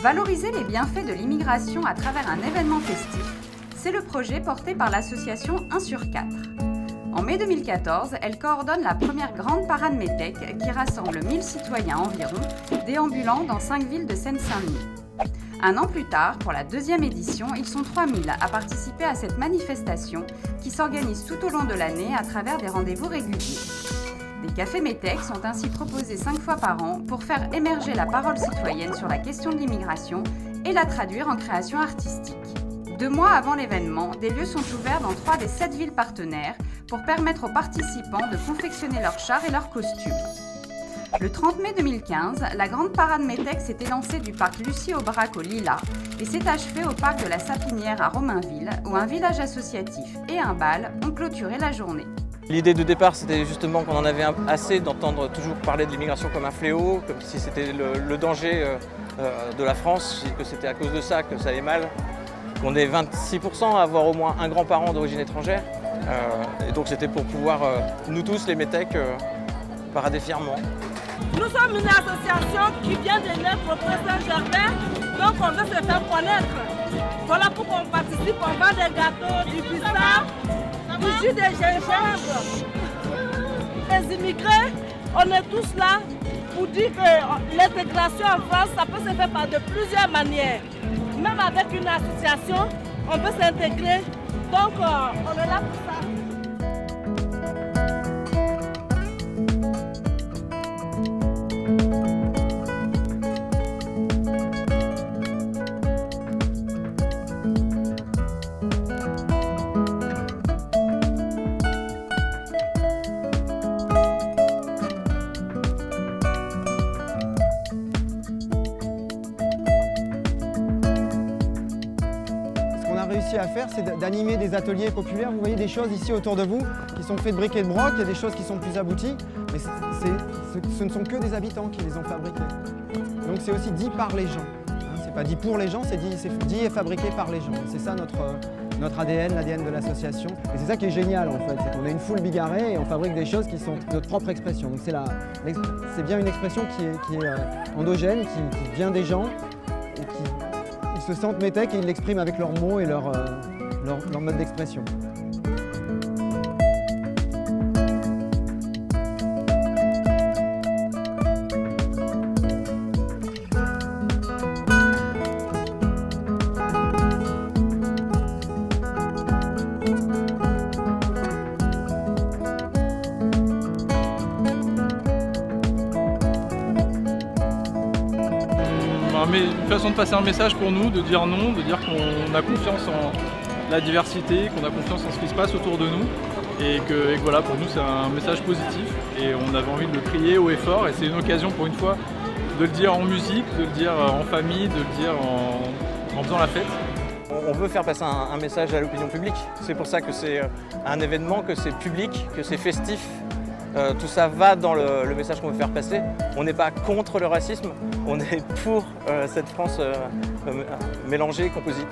Valoriser les bienfaits de l'immigration à travers un événement festif, c'est le projet porté par l'association 1 sur 4. En mai 2014, elle coordonne la première grande parade METEC qui rassemble 1000 citoyens environ, déambulant dans 5 villes de Seine-Saint-Denis. Un an plus tard, pour la deuxième édition, ils sont 3000 à participer à cette manifestation qui s'organise tout au long de l'année à travers des rendez-vous réguliers. Des cafés METEC sont ainsi proposés 5 fois par an pour faire émerger la parole citoyenne sur la question de l'immigration et la traduire en création artistique. 2 mois avant l'événement, des lieux sont ouverts dans 3 des 7 villes partenaires pour permettre aux participants de confectionner leurs chars et leurs costumes. Le 30 mai 2015, la grande parade METEC s'est élancée du parc Lucie-Aubrac au Lilas et s'est achevée au parc de la Sapinière à Romainville, où un village associatif et un bal ont clôturé la journée. L'idée de départ, c'était justement qu'on en avait assez d'entendre toujours parler de l'immigration comme un fléau, comme si c'était le danger de la France, que c'était à cause de ça que ça allait mal. On est 26% à avoir au moins un grand-parent d'origine étrangère. Et donc c'était pour pouvoir, nous tous les METEC, parader fièrement. Nous sommes une association qui vient de naître au Saint-Germain, donc on veut se faire connaître. Voilà pourquoi on participe, on vend des gâteaux, du bissap, du jus de gingembre. Les immigrés, on est tous là pour dire que l'intégration en France, ça peut se faire par de plusieurs manières. Même avec une association, on peut s'intégrer. Donc, on est là pour ça. Réussi à faire, c'est d'animer des ateliers populaires. Vous voyez des choses ici autour de vous qui sont faites de briques et de broc, il y a des choses qui sont plus abouties, mais ce ne sont que des habitants qui les ont fabriquées. Donc c'est aussi dit par les gens. C'est pas dit pour les gens, c'est dit et fabriqué par les gens. C'est ça notre ADN, l'ADN de l'association. Et c'est ça qui est génial en fait, c'est qu'on a une foule bigarrée et on fabrique des choses qui sont notre propre expression. Donc c'est bien une expression qui est endogène, qui vient des gens et qui se sentent METEC et ils l'expriment avec leurs mots et leur mode d'expression. Une façon de passer un message pour nous, de dire non, de dire qu'on a confiance en la diversité, qu'on a confiance en ce qui se passe autour de nous et que voilà, pour nous c'est un message positif et on avait envie de le crier haut et fort et c'est une occasion pour une fois de le dire en musique, de le dire en famille, de le dire en faisant la fête. On veut faire passer un message à l'opinion publique, c'est pour ça que c'est un événement, que c'est public, que c'est festif. Tout ça va dans le message qu'on veut faire passer. On n'est pas contre le racisme, on est pour cette France mélangée, composite.